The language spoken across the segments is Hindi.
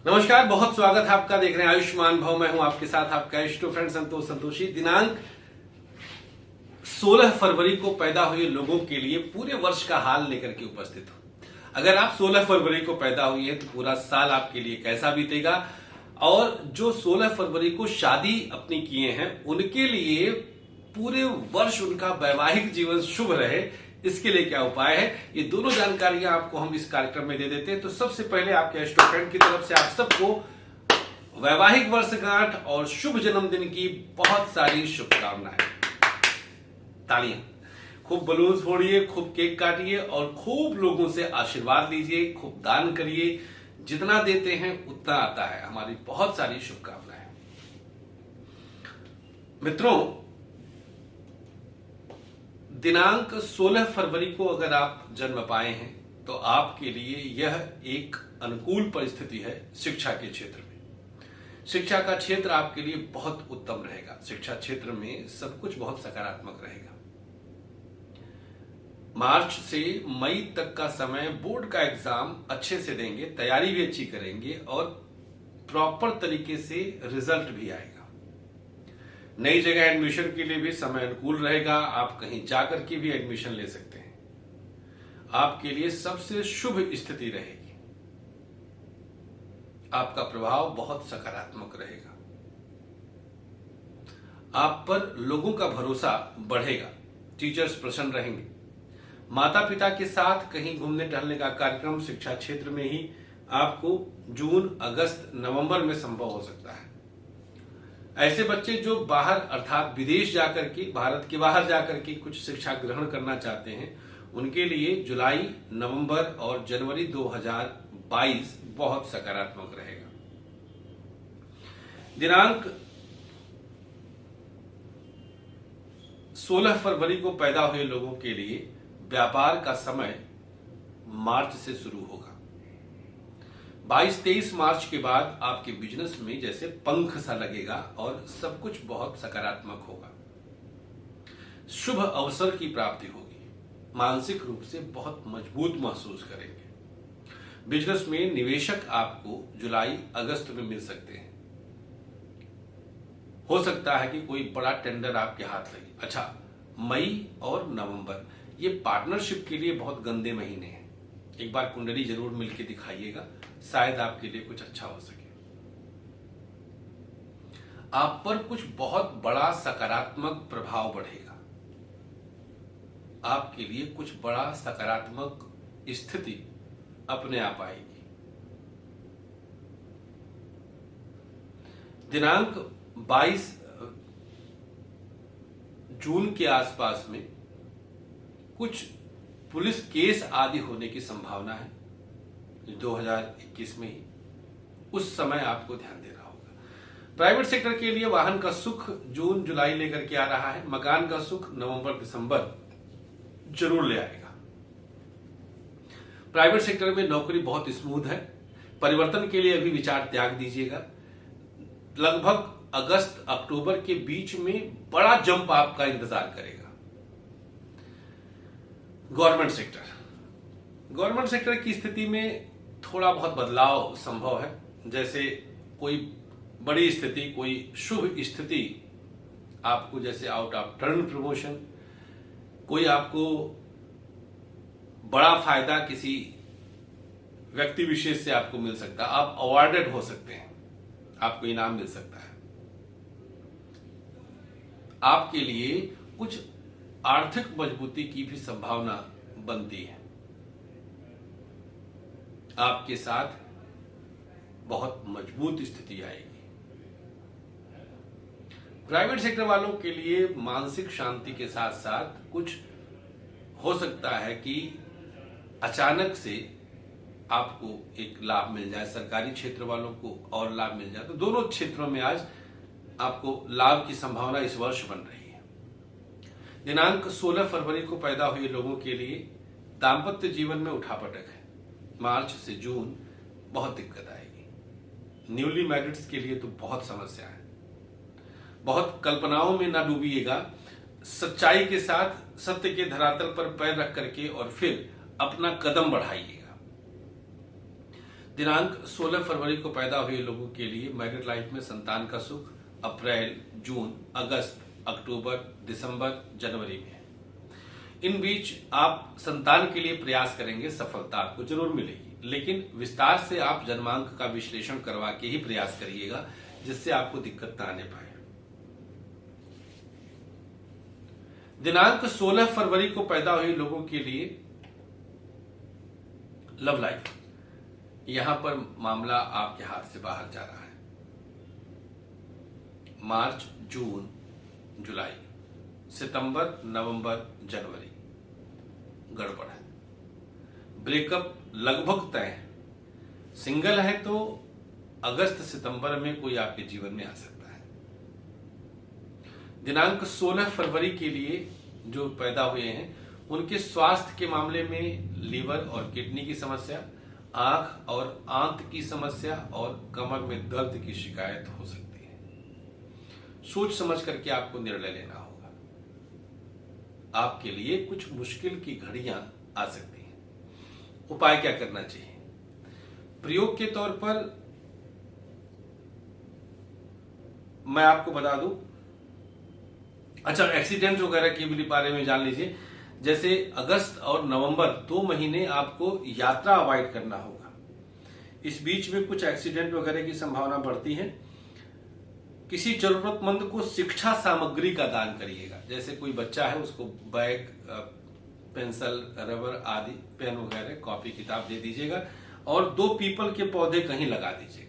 नमस्कार, बहुत स्वागत है आपका। देख रहे हैं आयुष्मान भव। मैं हूं आपके साथ आपका इष्ट फ्रेंड संतोष संतोषी। दिनांक 16 फरवरी को पैदा हुए लोगों के लिए पूरे वर्ष का हाल लेकर के उपस्थित हूं। अगर आप 16 फरवरी को पैदा हुई है तो पूरा साल आपके लिए कैसा बीतेगा, और जो 16 फरवरी को शादी अपनी किए हैं उनके लिए पूरे वर्ष उनका वैवाहिक जीवन शुभ रहे, इसके लिए क्या उपाय है, ये दोनों जानकारियां आपको हम इस कार्यक्रम में दे देते हैं। तो सबसे पहले आपके स्टूडेंट की तरफ से आप सबको वैवाहिक वर्षगांठ और शुभ जन्मदिन की बहुत सारी शुभकामनाएं। तालियां। खूब बलून फोड़िए, खूब केक काटिए और खूब लोगों से आशीर्वाद लीजिए, खूब दान करिए। जितना देते हैं उतना आता है। हमारी बहुत सारी शुभकामनाएं। मित्रों, दिनांक 16 फरवरी को अगर आप जन्म पाए हैं तो आपके लिए यह एक अनुकूल परिस्थिति है शिक्षा के क्षेत्र में। शिक्षा का क्षेत्र आपके लिए बहुत उत्तम रहेगा। शिक्षा क्षेत्र में सब कुछ बहुत सकारात्मक रहेगा। मार्च से मई तक का समय बोर्ड का एग्जाम अच्छे से देंगे, तैयारी भी अच्छी करेंगे और प्रॉपर तरीके से रिजल्ट भी आएगा। नई जगह एडमिशन के लिए भी समय अनुकूल रहेगा। आप कहीं जाकर के भी एडमिशन ले सकते हैं। आपके लिए सबसे शुभ स्थिति रहेगी। आपका प्रभाव बहुत सकारात्मक रहेगा। आप पर लोगों का भरोसा बढ़ेगा। टीचर्स प्रसन्न रहेंगे। माता पिता के साथ कहीं घूमने टहलने का कार्यक्रम शिक्षा क्षेत्र में ही आपको जून, अगस्त, नवंबर में संभव हो सकता है। ऐसे बच्चे जो बाहर अर्थात विदेश जाकर के, भारत के बाहर जाकर के कुछ शिक्षा ग्रहण करना चाहते हैं, उनके लिए जुलाई, नवंबर और जनवरी 2022 बहुत सकारात्मक रहेगा। दिनांक 16 फरवरी को पैदा हुए लोगों के लिए व्यापार का समय मार्च से शुरू होगा। 22-23 मार्च के बाद आपके बिजनेस में जैसे पंख सा लगेगा और सब कुछ बहुत सकारात्मक होगा। शुभ अवसर की प्राप्ति होगी। मानसिक रूप से बहुत मजबूत महसूस करेंगे। बिजनेस में निवेशक आपको जुलाई, अगस्त में मिल सकते हैं। हो सकता है कि कोई बड़ा टेंडर आपके हाथ लगे। अच्छा, मई और नवंबर ये पार्टनरशिप के लिए बहुत गंदे महीने हैं। एक बार कुंडली जरूर मिलके दिखाइएगा, शायद आपके लिए कुछ अच्छा हो सके। आप पर कुछ बहुत बड़ा सकारात्मक प्रभाव बढ़ेगा। आपके लिए कुछ बड़ा सकारात्मक स्थिति अपने आप आएगी। दिनांक 22 जून के आसपास में कुछ पुलिस केस आदि होने की संभावना है। 2021 में ही उस समय आपको ध्यान देना होगा। प्राइवेट सेक्टर के लिए वाहन का सुख जून, जुलाई लेकर के आ रहा है। मकान का सुख नवंबर, दिसंबर जरूर ले आएगा। प्राइवेट सेक्टर में नौकरी बहुत स्मूथ है। परिवर्तन के लिए अभी विचार त्याग दीजिएगा। लगभग अगस्त, अक्टूबर के बीच में बड़ा जंप आपका इंतजार करेगा। गवर्नमेंट सेक्टर की स्थिति में थोड़ा बहुत बदलाव संभव है। जैसे कोई बड़ी स्थिति, कोई शुभ स्थिति आपको, जैसे आउट ऑफ टर्न प्रमोशन, कोई आपको बड़ा फायदा किसी व्यक्ति विशेष से आपको मिल सकता है। आप अवार्डेड हो सकते हैं, आपको इनाम मिल सकता है। आपके लिए कुछ आर्थिक मजबूती की भी संभावना बनती है। आपके साथ बहुत मजबूत स्थिति आएगी। प्राइवेट सेक्टर वालों के लिए मानसिक शांति के साथ साथ कुछ हो सकता है कि अचानक से आपको एक लाभ मिल जाए। सरकारी क्षेत्र वालों को और लाभ मिल जाए। तो दोनों क्षेत्रों में आज आपको लाभ की संभावना इस वर्ष बन रही है। दिनांक 16 फरवरी को पैदा हुए लोगों के लिए दाम्पत्य जीवन में उठापटक है। मार्च से जून बहुत दिक्कत आएगी। न्यूली मैरिड्स के लिए तो बहुत समस्या है। बहुत कल्पनाओं में ना डूबिएगा। सच्चाई के साथ सत्य के धरातल पर पैर रख करके और फिर अपना कदम बढ़ाइएगा। दिनांक 16 फरवरी को पैदा हुए लोगों के लिए मैरिड लाइफ में संतान का सुख अप्रैल, जून, अगस्त, अक्टूबर, दिसंबर, जनवरी में है। इन बीच आप संतान के लिए प्रयास करेंगे, सफलता आपको जरूर मिलेगी, लेकिन विस्तार से आप जन्मांक का विश्लेषण करवा के ही प्रयास करिएगा, जिससे आपको दिक्कत न आने पाए। दिनांक 16 फरवरी को पैदा हुए लोगों के लिए लव लाइफ, यहां पर मामला आपके हाथ से बाहर जा रहा है। मार्च, जून, जुलाई, सितंबर, नवंबर, जनवरी गड़बड़ है। ब्रेकअप लगभग तय है। सिंगल है तो अगस्त सितंबर में कोई आपके जीवन में आ सकता है। दिनांक 16 फरवरी के लिए जो पैदा हुए हैं उनके स्वास्थ्य के मामले में लीवर और किडनी की समस्या, आंख और आंत की समस्या और कमर में दर्द की शिकायत हो सकती है। सोच समझ करके आपको निर्णय लेना होगा। आपके लिए कुछ मुश्किल की घड़ियां आ सकती हैं। उपाय क्या करना चाहिए? प्रयोग के तौर पर मैं आपको बता दूं, अच्छा, एक्सीडेंट वगैरह के भी बारे में जान लीजिए। जैसे अगस्त और नवंबर 2 महीने आपको यात्रा अवॉइड करना होगा। इस बीच में कुछ एक्सीडेंट वगैरह की संभावना बढ़ती है। किसी जरूरतमंद को शिक्षा सामग्री का दान करिएगा। जैसे कोई बच्चा है उसको बैग, पेंसिल, रबर आदि, पेन वगैरह, कॉपी किताब दे दीजिएगा और 2 पीपल के पौधे कहीं लगा दीजिएगा।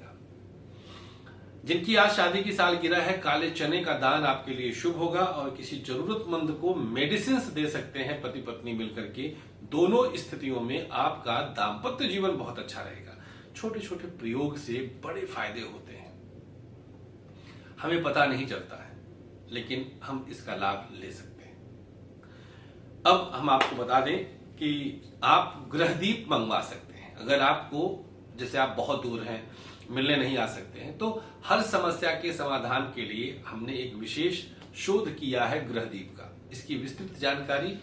जिनकी आज शादी की सालगिरह है, काले चने का दान आपके लिए शुभ होगा और किसी जरूरतमंद को मेडिसिन दे सकते हैं पति पत्नी मिलकर के। दोनों स्थितियों में आपका दाम्पत्य जीवन बहुत अच्छा रहेगा। छोटे छोटे प्रयोग से बड़े फायदे होते हैं, हमें पता नहीं चलता है, लेकिन हम इसका लाभ ले सकते हैं। अब हम आपको बता दें कि आप ग्रहदीप मंगवा सकते हैं। अगर आपको, जैसे आप बहुत दूर हैं, मिलने नहीं आ सकते हैं, तो हर समस्या के समाधान के लिए हमने एक विशेष शोध किया है ग्रहदीप का। इसकी विस्तृत जानकारी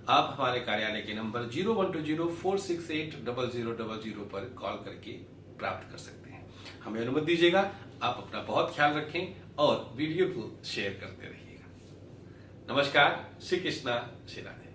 आप हमारे कार्यालय के नंबर 012046800000 पर कॉल करके प्राप्त कर सकते हैं। हमें अनुमति दीजिएगा। आप अपना बहुत ख्याल रखें और वीडियो को शेयर करते रहिएगा। नमस्कार, श्री कृष्णा, श्री राधे।